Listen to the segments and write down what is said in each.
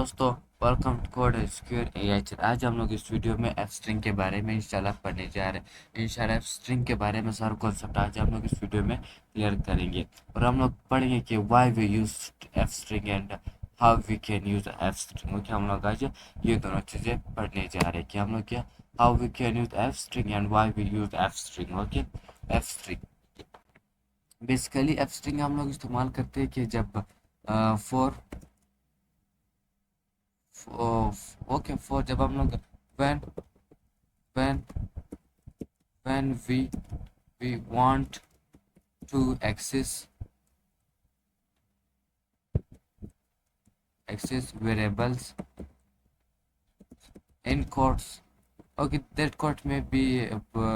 दोस्तों, welcome to code secure AI. आज हम लोग इस वीडियो में एफ स्ट्रिंग के बारे में इंशाल्लाह पढ़ने जा रहे हैं। इंशाल्लाह एफ स्ट्रिंग के बारे में सारा कॉन्सेप्ट आज हम लोग इस वीडियो में क्लियर करेंगे और हम लोग पढ़ेंगे कि why we use F string and how we can use F string. Okay, हम लोग आज ये दोनों चीज़ें पढ़ने जा रहे हैं कि हम लोग क्या how we can use F string and why we use F string. Okay, F string basically F string हम लोग इस्तेमाल करते हैं कि जब फॉर ओके फॉर जब हम लोग when when when we want to access variables in quotes. Okay, that quote may be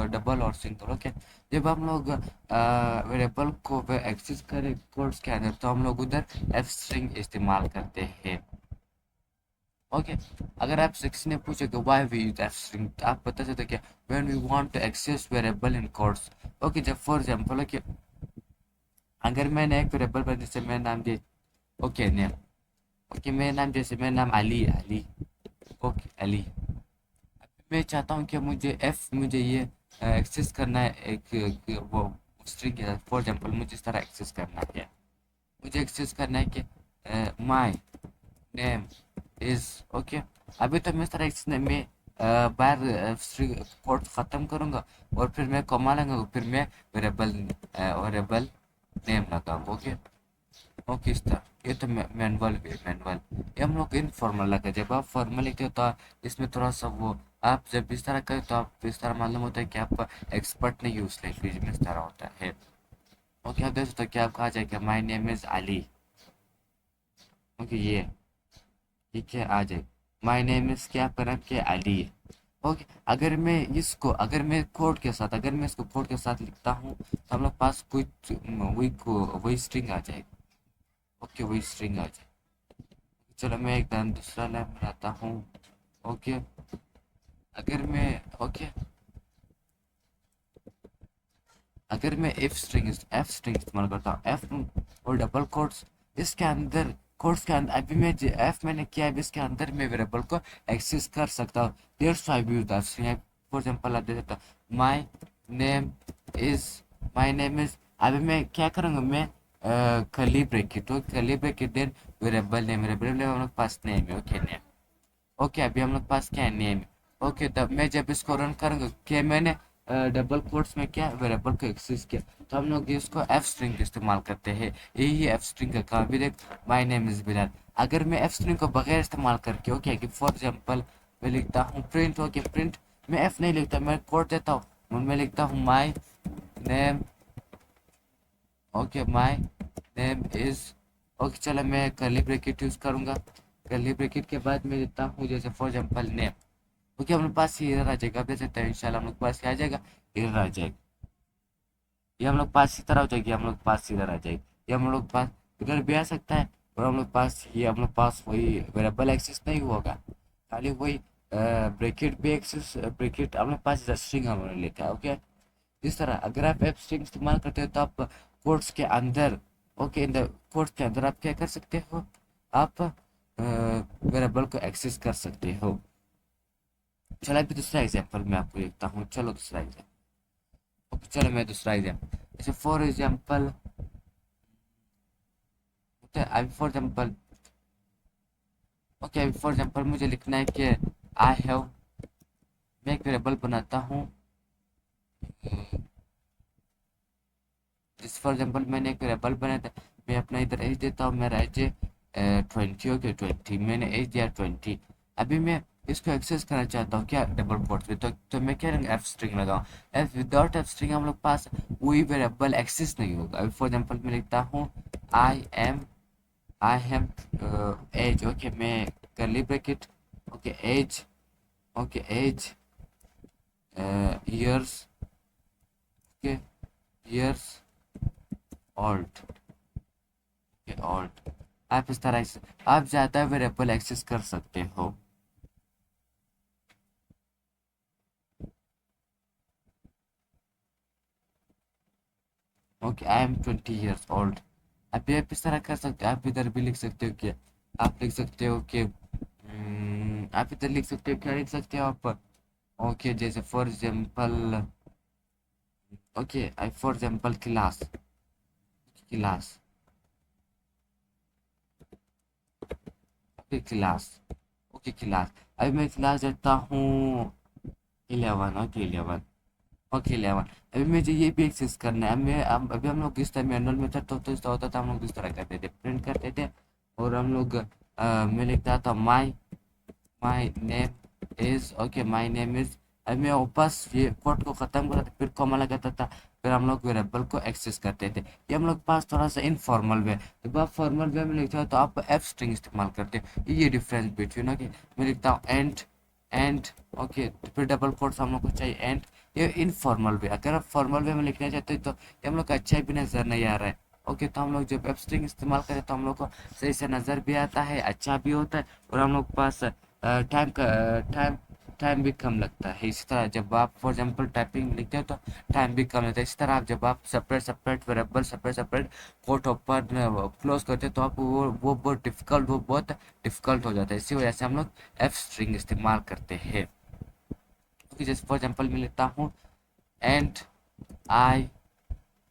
double or single. Okay, जब हम लोग वेरिएबल को एक्सेस करें कोट्स के अंदर तो हम लोग उधर एफ स्ट्रिंग इस्तेमाल करते हैं। ओके, अगर आप किसी ने पूछे कि why we use F string तो आप बता सकते क्या when we want to access variable in quotes. Okay, जब फॉर एग्जांपल ओके अगर मैंने एक वेरिएबल पर जैसे मैं नाम दे ओके नेम ओके मैं नाम जैसे मेरा नाम अली है अली। ओके अली, मैं चाहता हूँ कि मुझे ये एक्सेस करना है वो स्ट्रिंग के साथ। फॉर एग्जांपल मुझे इस तरह एक्सेस करना है, मुझे एक्सेस करना है कि माय नेम इज ओके। अभी तो मैं इस तरह एक्सेस में बाहर स्ट्रिंग कोड ख़त्म करूँगा और फिर मैं कॉमा लगाऊंगा, फिर मैं वेरिएबल नेम लगाऊंगा। ओके ओके, इस तरह ये तो मैनुअल भी मैनुअल। ये हम लोग इनफॉर्मल लगा, जब आप फॉर्मल लिखते हो तो इसमें थोड़ा सा वो आप जब इस तरह करें तो आप इस तरह मालूम होता है कि आप एक्सपर्ट नहीं यूज लैंग्वेज में इस तरह होता है। ओके, आप देख सकते हो कि आप कहा जाएगा my name is Ali. Okay, ये क्या आ जाए माय नेम इज क्या करें कि अली है। ओके, अगर मैं कोड के साथ अगर मैं इसको कोड के साथ लिखता हूँ तो हम लोग पास कुछ वही स्ट्रिंग आ जाएगी। ओके, वही स्ट्रिंग आ जाए। चलो मैं एक दान दूसरा लाइन बनाता हूँ। ओके, अगर मैं ओके अगर मैं एफ स्ट्रिंग इस्तेमाल करता हूँ एफ और डबल कोट्स इसके अंदर कोट्स के अंदर अभी मैं एफ मैंने किया है इसके अंदर मैं वेरिएबल को एक्सेस कर सकता हूँ। That's why we use that string. For example आप दे सकता हूँ name is my name is. अभी मैं क्या करूँगा मैं curly bracket then variable name हम लोग पास नेम है। ओके नेम ओके, अभी हम लोग पास क्या है नेम। ओके, तब मैं जब इसको रन करूँगा कि मैंने डबल कोट्स में क्या वेरिएबल को एक्सेस किया तो हम लोग इसको एफ स्ट्रिंग इस्तेमाल करते हैं। यही एफ स्ट्रिंग का काम भी देख माय नेम इज बिलाल। अगर मैं एफ स्ट्रिंग को बगैर इस्तेमाल करके ओके कि फॉर एग्जांपल मैं लिखता हूँ प्रिंट। ओके प्रिंट मैं एफ नहीं लिखता, मैं कोड देता हूँ, मैं लिखता हूँ my name. Okay my name is okay, चलो मैं कर्ली ब्रैकेट यूज करूँगा। कर्ली ब्रैकेट के बाद मैं देता हूँ जैसे फॉर एग्जांपल नेम। ओके, हम लोग पास ये एरर आ जाएगा, आप देख सकते हैं इंशाल्लाह हम लोग पास क्या आ जाएगा एरर आ जाएगा। ये हम लोग पास इस तरह हो जाएगी, हम लोग पास इधर आ जाएगी। ये हम लोग पास इधर भी आ सकता है और हम लोग पास वही वेरिएबल एक्सेस नहीं होगा, खाली वही ब्रैकेट भी एक्सेस ब्रैकेट हम लोग पास स्ट्रिंग हमने लिखा है। ओके, इस तरह अगर आप एप स्ट्रिंग इस्तेमाल करते हो तो आप कोड्स के अंदर ओके इन द कोड्स के अंदर आप क्या कर सकते हो, आप वेरिएबल को एक्सेस कर सकते हो। चलो अभी दूसरा एग्जांपल मैं आपको देखता हूँ। चलो दूसरा एग्जांपल ओके, चलो मैं दूसरा एग्जांपल जैसे फॉर एग्जांपल अभी फॉर एग्जांपल ओके अभी फॉर एग्जांपल मुझे लिखना है कि आई हैव मैं एक वेरिएबल बनाता हूँ। जिस फॉर एग्जांपल मैंने एक वेरिएबल बनाया था, मैं अपना इधर एज देता हूँ, मेरा एज 20। ओके 20 मैंने एज दिया 20। अभी मैं इसको एक्सेस करना चाहता हूँ क्या डबल कोट्स में तो मैं क्या एफ स्ट्रिंग लगाऊँ। एफ विदाउट एफ स्ट्रिंग हम लोग पास वही वेरिएबल एक्सेस नहीं होगा। अभी फॉर एग्जांपल मैं लिखता हूँ I am I am age. Okay मैं curly bracket okay age okay age years okay years old old. आप इस तरह से आप ज़्यादा वेरिएबल एक्सेस कर सकते हो। Okay I am 20 years old. अभी आप इस तरह कर सकते हो, आप इधर भी लिख सकते हो कि आप लिख सकते हो कि आप इधर लिख सकते हो, क्या लिख सकते हो आप? ओके, जैसे for example, okay I for example class, class, okay class, okay class. अभी मैं क्लास देता हूँ 11, ओके 11, ओके 11। अभी मुझे ये भी एक्सेस करना है। अभी हम लोग इस टाइम मैनुअल मेथड तो इस होता था, हम लोग इस तरह करते थे, प्रिंट करते थे और हम लोग मैं लिखता था my name is, okay my name is. अब मैं वापस ये कोड को ख़त्म करता था, फिर कॉमा लगाता था, फिर हम लोग वेरिएबल को एक्सेस करते थे। ये हम लोग पास थोड़ा सा इनफॉर्मल वे। जब आप फॉर्मल वे में लिखते हो तो आप एफ स्ट्रिंग इस्तेमाल करते हो। ये डिफरेंस बिटवीन, ओके मैं लिखता हूँ एंड, ओके फिर डबल कोट्स हम लोग को चाहिए एंड। ये इनफॉर्मल वे। अगर आप फॉर्मल वे में लिखना चाहते हो तो ये हम लोग का अच्छा भी नज़र नहीं आ रहा है। ओके तो हम लोग जब एफ स्ट्रिंग इस्तेमाल करें तो हम लोग को सही से नज़र भी आता है, अच्छा भी होता है, और हम लोग के पास टाइम भी कम लगता है। इसी तरह जब आप फॉर एग्जांपल टाइपिंग लिखते हो तो टाइम भी कम लगता है। इसी तरह आप जब आप separate separate variable, separate separate quote open close करते हो तो आप वो बहुत डिफिकल्ट हो जाता है। इसी वजह से हम लोग एफ स्ट्रिंग इस्तेमाल करते हैं। क्योंकि जैसे फॉर एग्जांपल मैं लिखता हूँ and I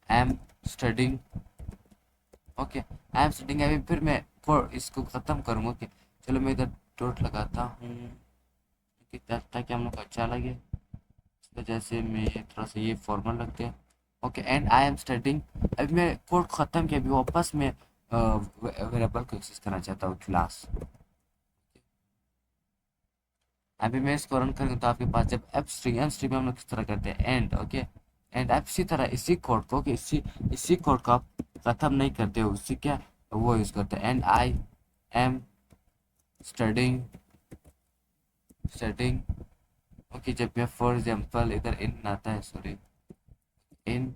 am studying, okay I am studying. अभी फिर मैं for इसको ख़त्म करूँगा कि चलो मैं इधर डॉट लगाता हूँ ताकि हम लोग को अच्छा लगे। इस वजह से मैं थोड़ा सा ये फॉर्मल रखते हैं। Okay and I am studying. अभी मैं कोड ख़त्म किया, अभी वापस मैं वेरिएबल को एक्सेस करना चाहता हूँ क्लास। अभी मैं इसको रन करूँगा तो आपके पास जब एम स्ट्रिंग में हम लोग किस तरह करते हैं एंड, ओके एंड आप इसी तरह इसी कोड को, कि इसी कोड को आप ख़त्म नहीं करते हो, उसी क्या वो यूज़ करते हैं and I am studying, studying. Okay जब मैं फॉर एग्जांपल इधर इन आता है, सॉरी इन,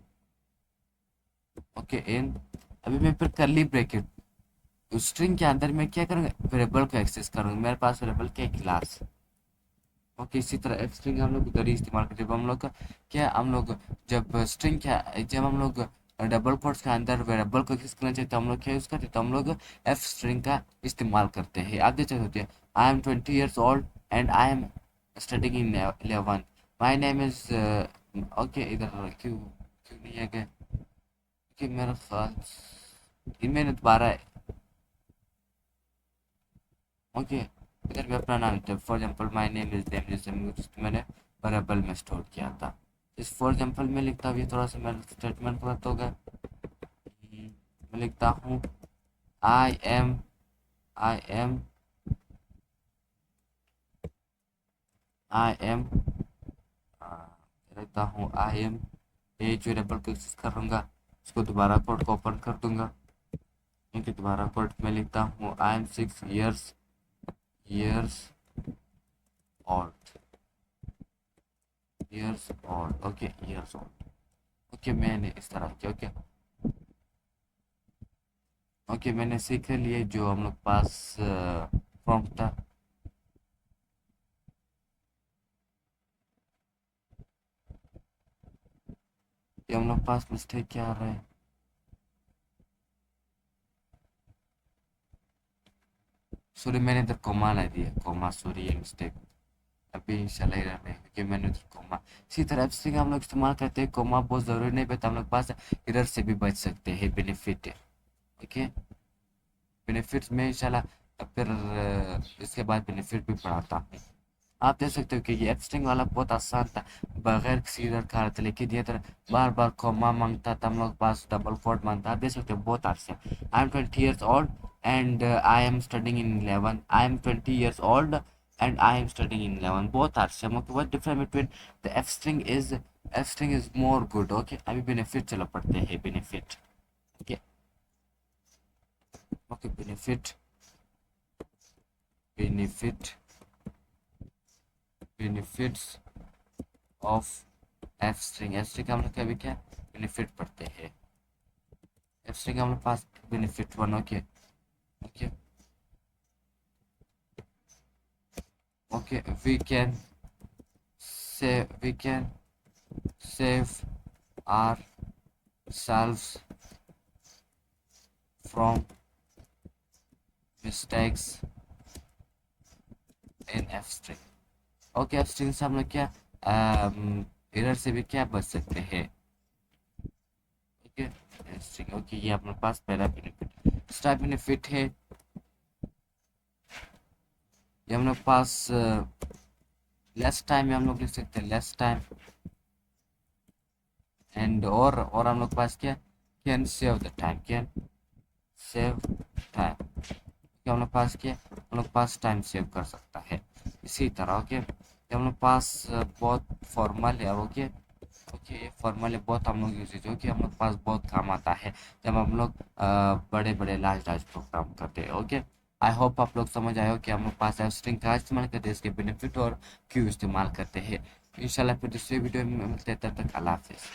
ओके इन। अभी मैं फिर करली ब्रैकेट स्ट्रिंग के अंदर मैं क्या करूँगा, वेरिएबल को एक्सेस करूँगा। मेरे पास वेरिएबल क्या है, क्लास। ओके इसी तरह एफ स्ट्रिंग हम लोग उधर ही इस्तेमाल करते हैं। जब हम लोग का क्या, हम लोग जब स्ट्रिंग क्या, जब हम लोग डबल कोट्स के अंदर वेरिएबल को एक्सेस करना चाहिए तो हम लोग क्या यूज़ करते हैं, तो हम लोग एफ स्ट्रिंग का इस्तेमाल करते हैं। आप देख सकते हैं I am 20 years old and I am studying in 11, my name is, okay इधर क्यों क्यों नहीं है क्या, कि मेरा ख्याल इनमें दोबारा, ओके इधर मैं अपना नाम था for example my name is them, जैसे मैंने वेरिएबल में स्टोर किया था। इस फॉर एग्जांपल में लिखता हूँ, ये थोड़ा सा मेरा स्टेटमेंट गलत हो गया। मैं लिखता हूँ I am, I am, I M, लिखता हूँ आई एम, एज वेरिएबल को एक्सेस करूँगा, उसको दोबारा कोड को ओपन कर दूंगा। क्योंकि दोबारा कोड में लिखता हूँ I M 6 years years old, years old, okay years old। Okay मैंने इस तरह किया, ओके ओके मैंने सीख लिए जो हम लोग पास प्रॉम्प्ट था। ये हम लोग पास मिस्टेक क्या आ रहा है, सॉरी मैंने इधर कोमा ला दिया, कोमा, सॉरी ये मिस्टेक अभी चला ही रहा है क्योंकि मैंने इधर कोमा। इसी तरह से हम लोग इस्तेमाल करते हैं, कोमा बहुत ज़रूरी नहीं पता, हम लोग पास इधर से भी बच सकते हैं बेनिफिट, ओके बेनिफिट्स में इंशाल्लाह फिर इसके बाद बेनिफिट भी पढ़ाता हूँ। आप देख सकते हो कि ये एप्स्ट्रिंग वाला बहुत आसान था, बगैर किसी इधर का था, लेकिन ये तरह बार बार कॉमा मांगता था, हम लोग पास डबल कोट मांगता। आप देख सकते हो बहुत आसान। I am 20 years old and I am studying in 11, I am 20 years old and I am studying in 11, बहुत आसान। Okay what difference between the F string is more good, okay अभी बेनिफिट चलो पढ़ते हैं benefit, okay okay benefit, benefit, benefits of F string हम लोग कभी क्या बेनिफिट पढ़ते हैं। एफ स्ट्रिंग हम लोग pass benefit one, okay okay okay we can save ourselves from mistakes in F string. Okay, F string से हम लोग क्या एरर से भी क्या बच सकते हैं। Okay, string. ओके, ये अपने पास पहला बेनिफिट स्टार बेनिफिट है। ये हम लोग पास लेस टाइम में हम लोग लिख सकते हैं, लेस टाइम। एंड और हम लोग पास क्या, can save the time, can save time. क्या हम लोग पास क्या, हम लोग पास टाइम सेव कर सकता है इसी तरह। ओके, हम लोग पास बहुत फॉर्मल है। ओके, ओके, ये फॉर्मल है बहुत हम लोग यूज जो कि हम लोग पास बहुत काम आता है जब हम लोग बड़े बड़े लार्ज लार्ज प्रोग्राम करते हैं। ओके, आई होप आप लोग समझ आए हो कि हम लोग पास स्ट्रिंग का इस्तेमाल करते हैं, इसके बेनिफिट और क्यों इस्तेमाल करते हैं। इंशाल्लाह फिर दूसरे वीडियो में मिलते हैं, तब तक अल्लाह हाफिज़।